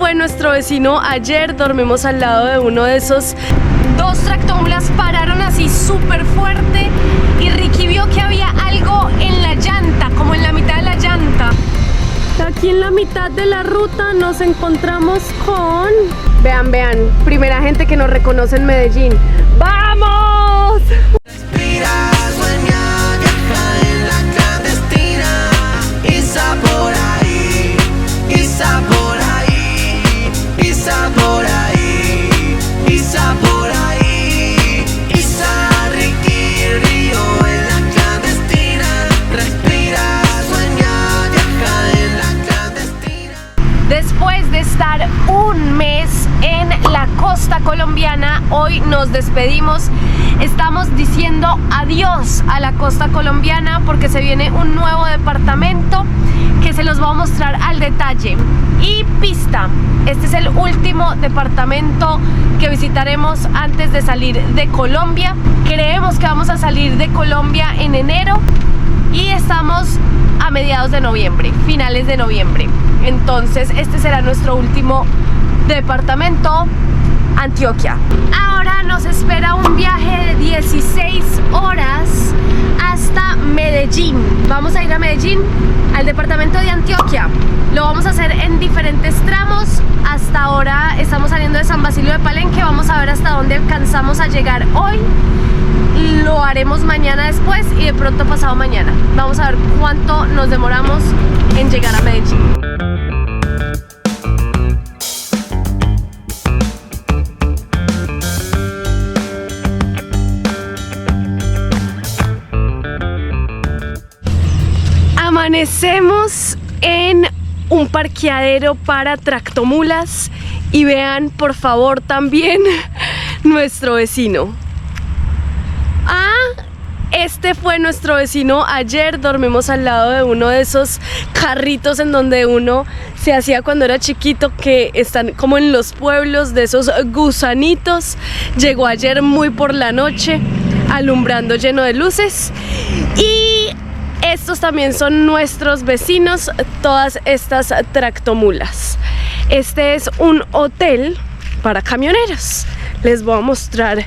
fue nuestro vecino ayer. Dormimos al lado de uno de esos. Dos tractomulas pararon así súper fuerte y Ricky vio que había algo en la llanta, como en la mitad de la llanta. Aquí en la mitad de la ruta nos encontramos con... Vean, primera gente que nos reconoce en Medellín. ¡Vamos! Después de estar un mes en la costa colombiana, hoy nos despedimos. Estamos diciendo adiós a la costa colombiana porque se viene un nuevo departamento que se los voy a mostrar al detalle. Y pista, este es el último departamento que visitaremos antes de salir de Colombia. Creemos que vamos a salir de Colombia en enero y estamos a mediados de noviembre, finales de noviembre. Entonces este será nuestro último departamento, Antioquia. Ahora nos espera un viaje de 16 horas hasta Medellín. Vamos a ir a Medellín, al departamento de Antioquia. Lo vamos a hacer en diferentes tramos. Hasta ahora estamos saliendo de San Basilio de Palenque. Vamos a ver hasta dónde alcanzamos a llegar hoy. Lo haremos mañana después y de pronto pasado mañana. Vamos a ver cuánto nos demoramos en llegar a Medellín. Amanecemos en un parqueadero para tractomulas y vean por favor también nuestro vecino. Este fue nuestro vecino ayer. Dormimos al lado de uno de esos carritos en donde uno se hacía cuando era chiquito, que están como en los pueblos, de esos gusanitos. Llegó ayer muy por la noche, alumbrando lleno de luces. Y estos también son nuestros vecinos, todas estas tractomulas. Este es un hotel para camioneros. Les voy a mostrar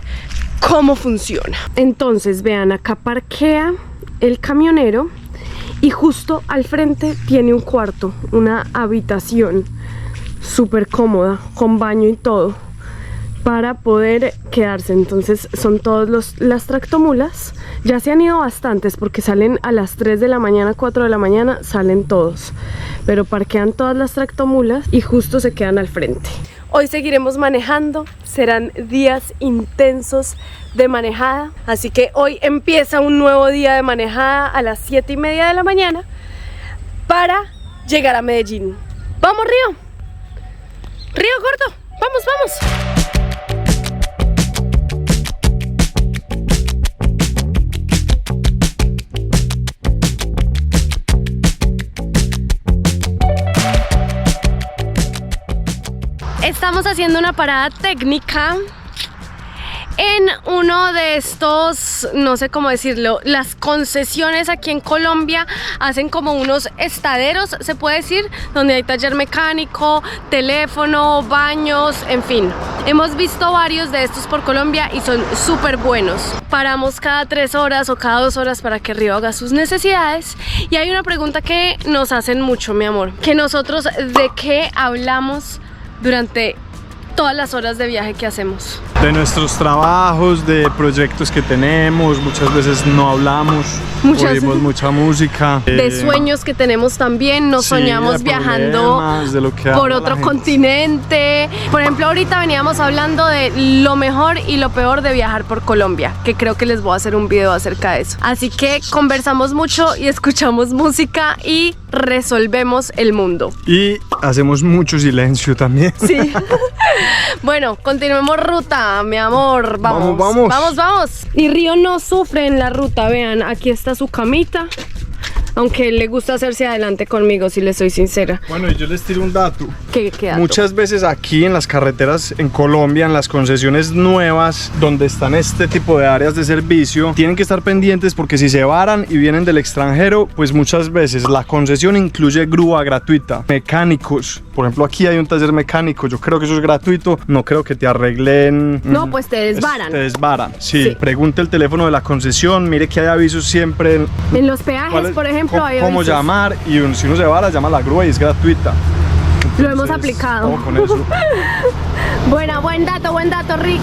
cómo funciona. Entonces vean, acá parquea el camionero y justo al frente tiene un cuarto, una habitación súper cómoda, con baño y todo, para poder quedarse. Entonces son todas las tractomulas. Ya se han ido bastantes porque salen a las 3 de la mañana, 4 de la mañana, salen todos, pero parquean todas las tractomulas y justo se quedan al frente. Hoy seguiremos manejando, serán días intensos de manejada, así que hoy empieza un nuevo día de manejada a las 7:30 de la mañana para llegar a Medellín. ¡Vamos, Río! ¡Río Gordo! ¡Vamos, vamos! Estamos haciendo una parada técnica en uno de estos, no sé cómo decirlo, las concesiones aquí en Colombia hacen como unos estaderos, se puede decir, donde hay taller mecánico, teléfono, baños, en fin. Hemos visto varios de estos por Colombia y son súper buenos. Paramos cada 3 horas o cada 2 horas para que Río haga sus necesidades. Y hay una pregunta que nos hacen mucho, mi amor, que nosotros ¿de qué hablamos durante todas las horas de viaje que hacemos? De nuestros trabajos, de proyectos que tenemos, muchas veces no hablamos, oímos mucha música. De sueños que tenemos también, nos soñamos viajando por otro continente. Por ejemplo, ahorita veníamos hablando de lo mejor y lo peor de viajar por Colombia, que creo que les voy a hacer un video acerca de eso. Así que conversamos mucho y escuchamos música y resolvemos el mundo. Y hacemos mucho silencio también. Sí. Bueno, continuemos ruta, mi amor. Vamos, vamos. Y Río no sufre en la ruta. Vean, aquí está su camita. Aunque él le gusta hacerse adelante conmigo, si le soy sincera. Bueno, y yo les tiro un dato. ¿Qué dato? Muchas veces aquí en las carreteras en Colombia, en las concesiones nuevas, donde están este tipo de áreas de servicio, tienen que estar pendientes porque si se varan y vienen del extranjero, pues muchas veces la concesión incluye grúa gratuita, mecánicos. Por ejemplo, aquí hay un taller mecánico, yo creo que eso es gratuito, no creo que te arreglen. No, pues te desbaran. Te desbaran, sí. Sí. Pregunte el teléfono de la concesión, mire que hay avisos siempre. En los peajes, por ejemplo, hay cómo avisos. llamar, y si uno se vara, llama a la grúa y es gratuita. Lo hemos Entonces, aplicado. ojo con eso. Buen dato, Rick.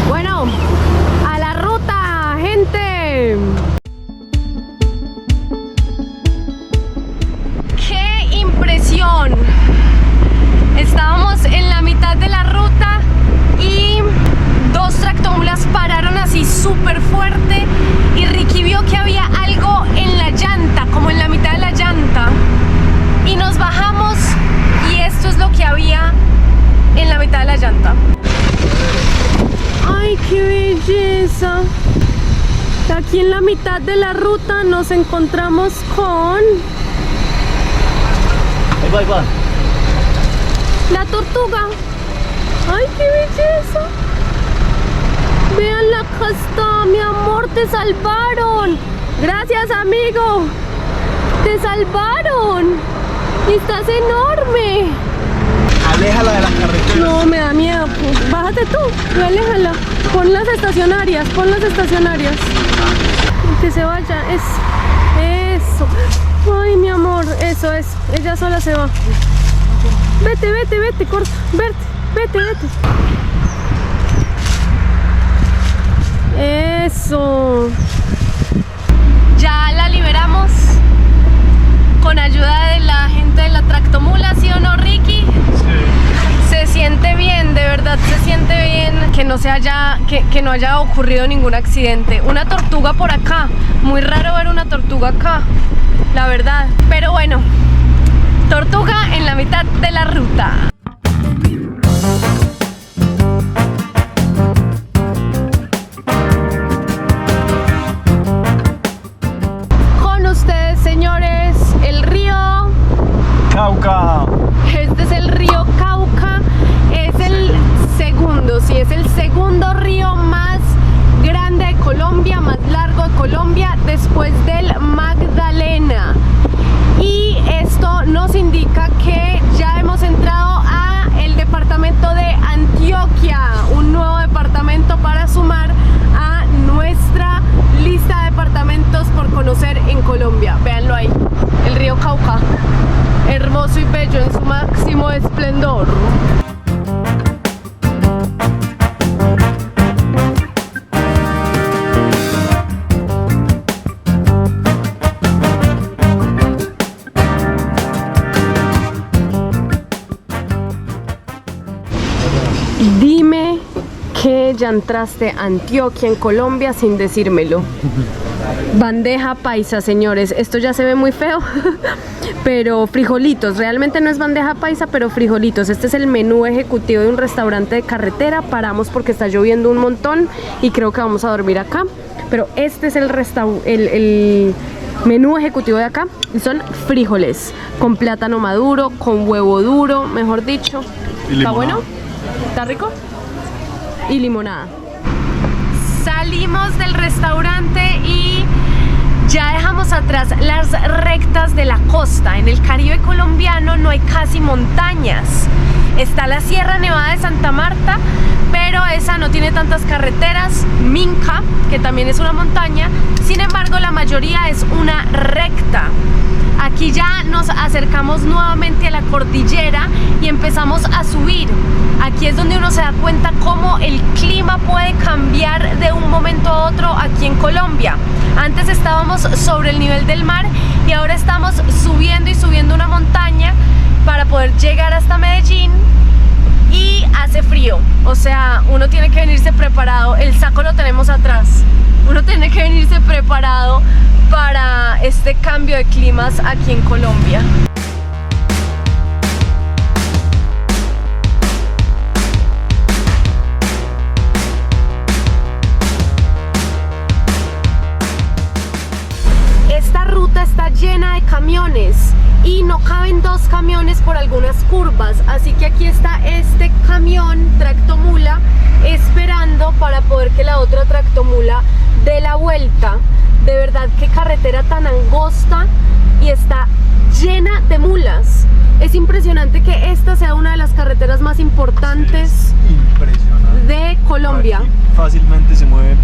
Bueno, a la ruta, gente. ¡Qué impresión! Estábamos en la mitad de la ruta y dos tractomulas pararon así súper fuerte y Ricky vio que había algo en la llanta, como en la mitad de la llanta. Y nos bajamos y esto es lo que había en la mitad de la llanta. ¡Ay, qué belleza! Aquí en la mitad de la ruta nos encontramos con... la tortuga. ¡Ay, qué belleza! Veanla, acá está, mi amor, te salvaron. Gracias, amigo. Te salvaron. Y estás enorme. Aléjala de la carretera. No, me da miedo. Pues, bájate tú, tú aléjala. Pon las estacionarias, Que se vaya, eso. Ay, mi amor, eso es. Ella sola se va. Vete, corta. Vete. Eso. Ya la liberamos con ayuda de la gente de la tractomula, ¿sí o no, Ricky? Sí. Se siente bien, de verdad se siente bien que no haya ocurrido ningún accidente. Una tortuga por acá, muy raro ver una tortuga acá, la verdad. Pero bueno, tortuga en la mitad de la ruta. Con ustedes, señores, el río Cauca. Este es el río Cauca, es el segundo río más grande de Colombia, más largo de Colombia, después del Magdalena. Y esto nos indica que ya hemos entrado a el departamento de Antioquia, un nuevo departamento para sumar a nuestra lista de departamentos por conocer en Colombia. Véanlo ahí, el río Cauca, hermoso y bello en su máximo esplendor. Dime que ya entraste a Antioquia en Colombia sin decírmelo. Bandeja paisa, señores. Esto ya se ve muy feo, pero frijolitos. Realmente no es bandeja paisa, pero frijolitos. Este es el menú ejecutivo de un restaurante de carretera. Paramos porque está lloviendo un montón y creo que vamos a dormir acá. Pero este es el menú ejecutivo de acá. Y son frijoles con plátano maduro, con huevo duro, mejor dicho. ¿Está bueno? ¿Está rico? Y limonada. Salimos del restaurante y ya dejamos atrás las rectas de la costa. En el Caribe colombiano no hay casi montañas. Está la Sierra Nevada de Santa Marta, pero esa no tiene tantas carreteras. Minca, que también es una montaña, sin embargo la mayoría es una recta. Aquí ya nos acercamos nuevamente a la cordillera y empezamos a subir. Aquí es donde uno se da cuenta cómo el clima puede cambiar de un momento a otro aquí en Colombia. Antes estábamos sobre el nivel del mar y ahora estamos subiendo y subiendo una montaña para poder llegar hasta Medellín. Y hace frío, o sea, uno tiene que venirse preparado. El saco lo tenemos atrás. Uno tiene que venirse preparado para este cambio de climas aquí en Colombia. Esta ruta ruta está llena de camiones y no caben 2 camiones por algunas curvas, así que aquí está este camión tractomula esperando para poder que la otra tractomula dé la vuelta. De verdad, qué carretera tan angosta y está llena de mulas. Es impresionante que esta sea una de las carreteras más importantes de Colombia. Aquí fácilmente se mueve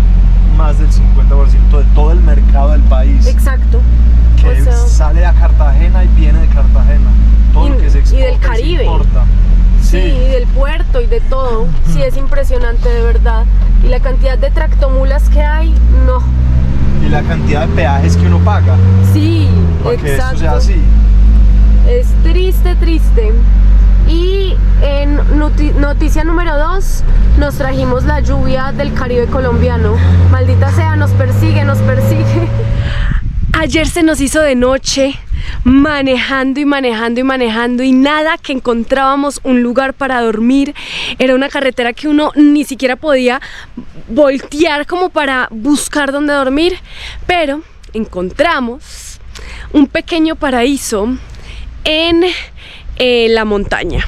más del 50% de todo el mercado del país. Exacto. Que O sea, sale a Cartagena y viene de Cartagena. Todo lo que se exporta, y del Caribe. se importa. Sí, y del puerto y de todo. Sí, es impresionante de verdad. Y la cantidad de tractomulas que hay, no. Y la cantidad de peajes que uno paga Sí, para que esto exacto. sea así. Es triste, triste. Y en noticia número 2, nos trajimos la lluvia del Caribe colombiano. Maldita sea, nos persigue, nos persigue. Ayer se nos hizo de noche, manejando y manejando y manejando, y nada que encontrábamos un lugar para dormir. Era una carretera que uno ni siquiera podía voltear como para buscar dónde dormir, pero encontramos un pequeño paraíso en la montaña.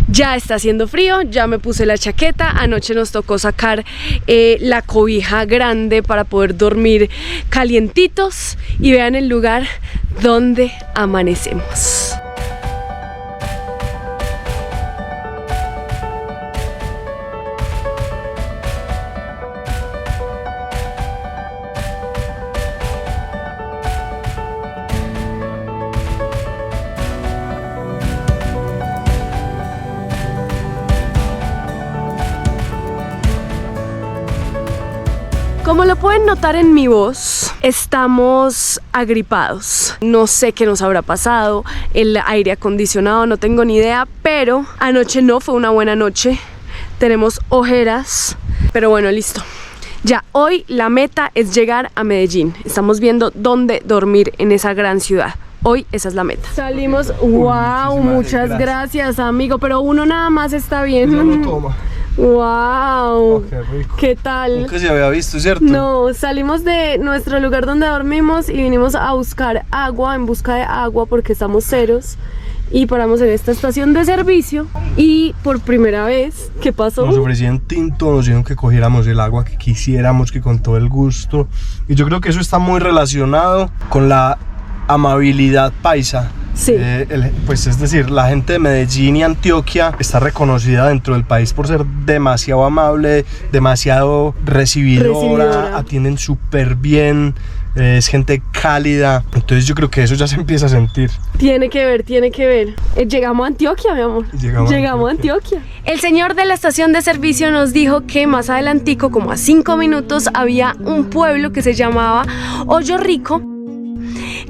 Ya está haciendo frío, ya me puse la chaqueta, anoche nos tocó sacar la cobija grande para poder dormir calientitos, y vean el lugar donde amanecemos. Como lo pueden notar en mi voz, estamos agripados. No sé qué nos habrá pasado, el aire acondicionado, no tengo ni idea, pero anoche no fue una buena noche. Tenemos ojeras, pero bueno, listo. Ya hoy la meta es llegar a Medellín. Estamos viendo dónde dormir en esa gran ciudad. Hoy esa es la meta. Salimos, wow, muchas gracias, amigo, pero uno nada más está bien. No lo toma. Wow, Oh, qué rico. ¿qué tal? Nunca se había visto, ¿cierto? No, salimos de nuestro lugar donde dormimos y vinimos a buscar agua, en busca de agua porque estamos ceros, y paramos en esta estación de servicio y por primera vez, ¿qué pasó? Nos ofrecían tinto, nos dijeron que cogiéramos el agua que quisiéramos, que con todo el gusto, y yo creo que eso está muy relacionado con la amabilidad paisa. Sí. Pues es decir, la gente de Medellín y Antioquia está reconocida dentro del país por ser demasiado amable, demasiado recibidora. Atienden súper bien, es gente cálida, entonces yo creo que eso ya se empieza a sentir. Tiene que ver, tiene que ver. Llegamos a Antioquia, mi amor. Llegamos a Antioquia. El señor de la estación de servicio nos dijo que más adelantico, como a 5 minutos, había un pueblo que se llamaba Hoyo Rico,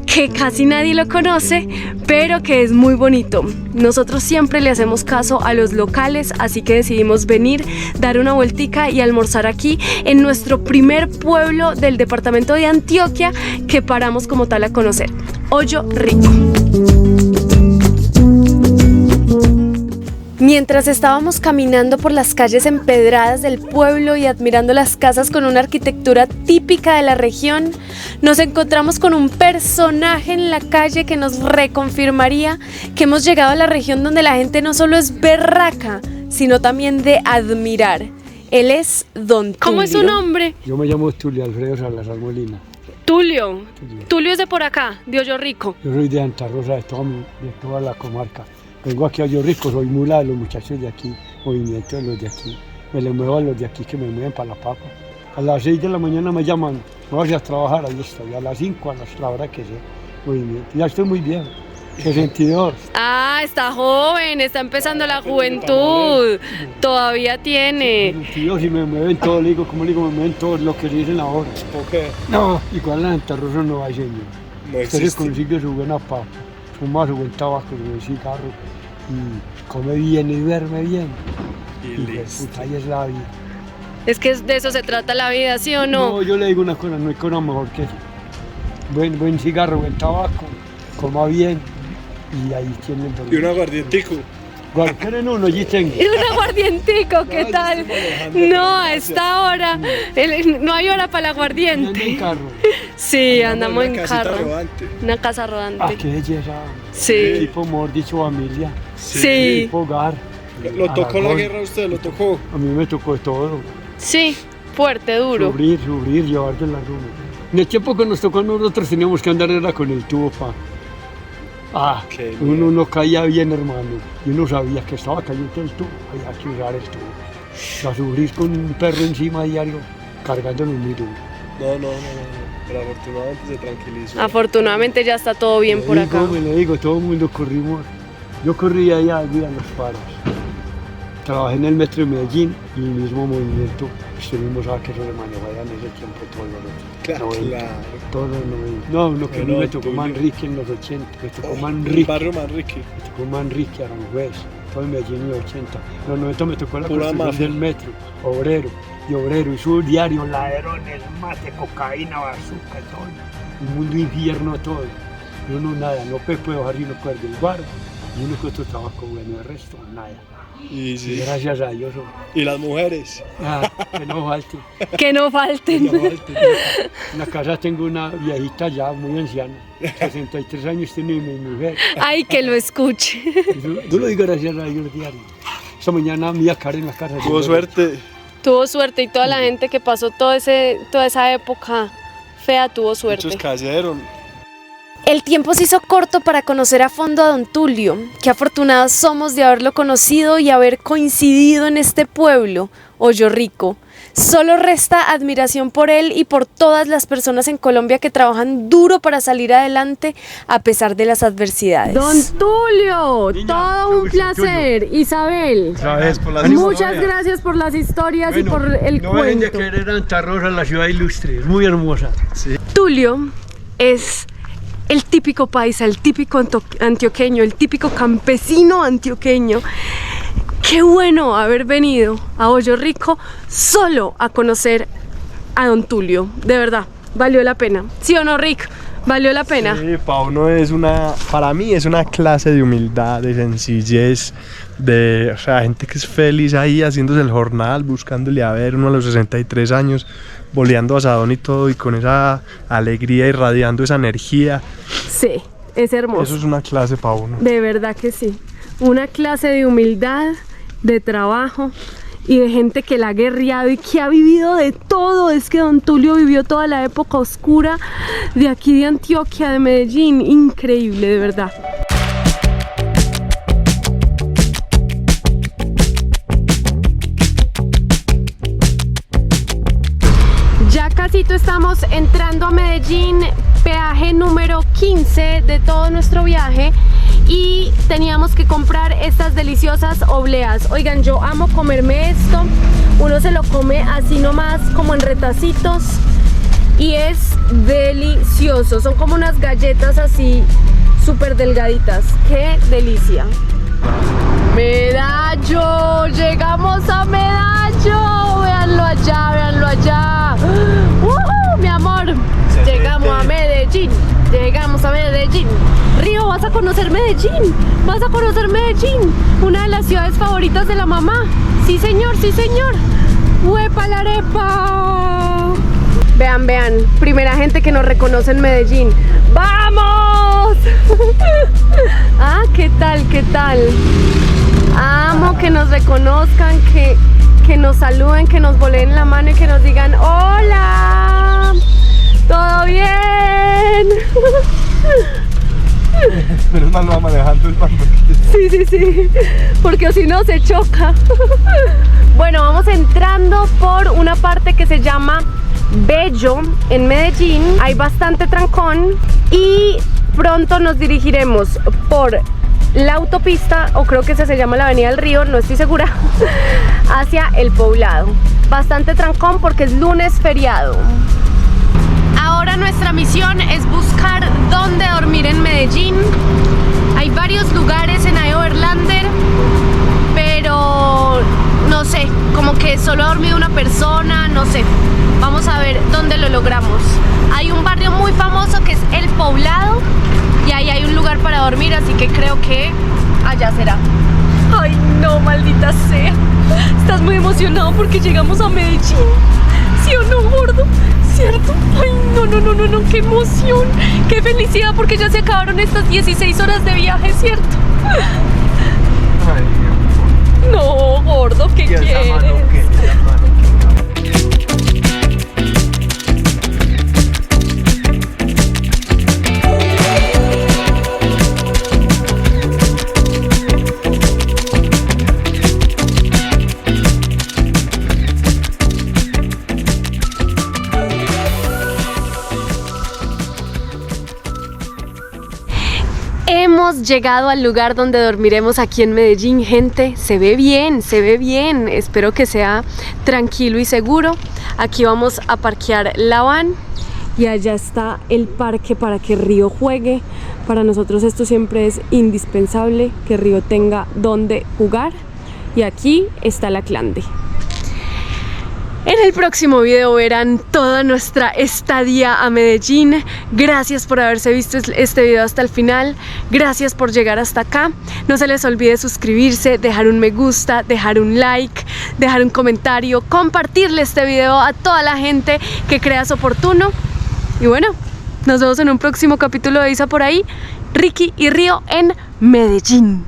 que casi nadie lo conoce, pero que es muy bonito. Nosotros siempre le hacemos caso a los locales, así que decidimos venir, dar una vueltica y almorzar aquí en nuestro primer pueblo del departamento de Antioquia que paramos como tal a conocer, Hoyo Rico. Mientras estábamos caminando por las calles empedradas del pueblo y admirando las casas con una arquitectura típica de la región, nos encontramos con un personaje en la calle que nos reconfirmaría que hemos llegado a la región donde la gente no solo es berraca, sino también de admirar. Él es Don Tulio. ¿Cómo es su nombre? Yo me llamo Tulio Alfredo Salazar Molina. Tulio. Tulio es de por acá, de Hoyo Rico. Yo soy de Santa Rosa, de toda la comarca. Vengo aquí a Hoyo Rico, soy mula de los muchachos de aquí, movimiento de los de aquí. Me le muevo a los de aquí que me mueven para la papa. A las 6 de la mañana me llaman, me voy a trabajar, ahí estoy. A las 5, a la hora que sea, movimiento. Ya estoy muy viejo, 62. Ah, está joven, está empezando la juventud. Todavía tiene. 62 y me mueven todo, le digo, como le digo, me mueven todo lo que dicen ahora. ¿Por qué? No, igual en Santa Rosa no hay, señor. No Usted se existe. consigue su buena papa, fuma su buen tabaco, su buen cigarro, y come bien y duerme bien. Y listo. Puta, ahí es la vida. Es que de eso se trata la vida, ¿sí o no? No, yo le digo una cosa, no hay cosa mejor que eso. Buen cigarro, buen tabaco, coma bien, y ahí tienen todo. Y un aguardientico. ¿Quieren uno? Allí tengo. Y un aguardientico, ¿qué Ay, tal? estoy manejando, No, a pero esta hora, no hay hora para el Ando en aguardiente. carro. Sí, andamos en una casita carro. rodante. Una casa rodante. qué belleza. Sí. Tipo Mordich o familia. Sí. Tipo hogar. Lo tocó la Aragón. guerra a usted, lo tocó. A mí me tocó todo. Sí, fuerte, duro. Sufrir, llevar de la rumba. En el tiempo que nos tocó a nosotros teníamos que andar era con el tubo, pa. Qué Uno no caía bien, hermano. Y uno sabía que estaba cayendo el tubo. Había que usar el tubo. A sufrir con un perro encima diario, cargándolo muy duro. No. Pero afortunadamente se tranquilizó. Afortunadamente ya está todo bien por acá. Me le digo, todo el mundo corrimos. Yo corrí allá, mira los paros. Trabajé en el metro de Medellín y el mismo movimiento estuvimos a que se le manejaba en ese tiempo todo Claro. Todo los 90. No, uno que Pero me tocó tuyo. Manrique en los 80, me tocó El Manrique, barrio Manrique. me tocó Manrique, Aranjuez, todo en Medellín en los 80. En los 90 me tocó la Pura construcción mafia. del metro, obrero, y su diario, ladrones, mate, cocaína, bazooka, todo. Un mundo infierno todo. Y uno nada, no puede bajar y uno cuerda el bar, y uno que otro trabajo bueno, el resto nada. Y Y sí. gracias a Dios. Y las mujeres. Que no falte. Que no Que falten. no falte. En la casa tengo una viejita ya muy anciana, 63 años tiene mi mujer. Ay, que lo escuche. Yo lo digo gracias a Dios diario. Esta mañana me iba a caer en la casa. Tuvo suerte. Tuvo suerte y toda la gente que pasó toda esa época fea tuvo suerte. Muchos cayeron. El tiempo se hizo corto para conocer a fondo a don Tulio. Qué afortunados somos de haberlo conocido y haber coincidido en este pueblo, Hoyo Rico. Solo resta admiración por él y por todas las personas en Colombia que trabajan duro para salir adelante a pesar de las adversidades. Don Tulio, Niña, todo un mucho placer. Isabel, Gracias por las muchas gracias por las historias y por el no dejen de cuento. querer Santa Rosa, la ciudad ilustre, es muy hermosa. Tulio es el típico paisa, el típico antioqueño, el típico campesino antioqueño. Qué bueno haber venido a Hoyo Rico solo a conocer a don Tulio. De verdad, valió la pena. ¿Sí o no, Rick? Valió la pena. Sí, para uno para mí es una clase de humildad, de sencillez, o sea, gente que es feliz ahí haciéndose el jornal, buscándole a ver, uno a los 63 años, boleando asadón y todo, y con esa alegría, irradiando esa energía. Sí, es hermoso. Eso es una clase para uno. De verdad que sí. Una clase de humildad, de trabajo y de gente que la ha guerreado y que ha vivido de todo. Es que don Tulio vivió toda la época oscura de aquí de Antioquia, de Medellín. Increíble, de verdad. Ya casito estamos entrando a Medellín, peaje número 15 de todo nuestro viaje. Y teníamos que comprar estas deliciosas obleas. Oigan, yo amo comerme esto. Uno se lo come así nomás, como en retacitos, y es delicioso. Son como unas galletas así súper delgaditas. ¡Qué delicia! Medallo, llegamos a Medallo. Véanlo allá, véanlo allá. Mi amor, llegamos a Medellín. Llegamos a Medellín. Río, vas a conocer Medellín. Vas a conocer Medellín, una de las ciudades favoritas de la mamá. Sí, señor, sí, señor. ¡Huepa la arepa! Vean, vean, primera gente que nos reconoce en Medellín. ¡Vamos! Ah, ¿qué tal? ¿Qué tal? Amo que nos reconozcan, que nos saluden, que nos voleen la mano y que nos digan ¡hola! ¡Todo bien! Pero mal va manejando el mando. Sí, sí, sí, porque si no se choca. Bueno, vamos entrando por una parte que se llama Bello en Medellín. Hay bastante trancón y pronto nos dirigiremos por la autopista, o creo que esa se llama la Avenida del Río, no estoy segura, hacia El Poblado. Bastante trancón porque es lunes feriado. Ahora nuestra misión es buscar dónde dormir en Medellín. Hay varios lugares en Overlander, pero no sé, como que solo ha dormido una persona, no sé. Vamos a ver dónde lo logramos. Hay un barrio muy famoso que es El Poblado y ahí hay un lugar para dormir, así que creo que allá será. Ay no, maldita sea. Estás muy emocionado porque llegamos a Medellín. ¿Sí o no, gordo? ¿Cierto? Ay no, no, qué emoción, qué felicidad, porque ya se acabaron estas 16 horas de viaje, ¿cierto? Ay, No, gordo, ¿qué ¿y esa quieres? mano qué? ¿Esa mano qué? Hemos llegado al lugar donde dormiremos aquí en Medellín, gente. Se ve bien, se ve bien. Espero que sea tranquilo y seguro. Aquí vamos a parquear la van y allá está el parque para que Río juegue. Para nosotros esto siempre es indispensable, que Río tenga donde jugar. Y aquí está la Clande. En el próximo video verán toda nuestra estadía a Medellín. Gracias por haberse visto este video hasta el final. Gracias por llegar hasta acá. No se les olvide suscribirse, dejar un me gusta, dejar un like, dejar un comentario, compartirle este video a toda la gente que creas oportuno. Y bueno, nos vemos en un próximo capítulo de Isa por ahí. Ricky y Río en Medellín.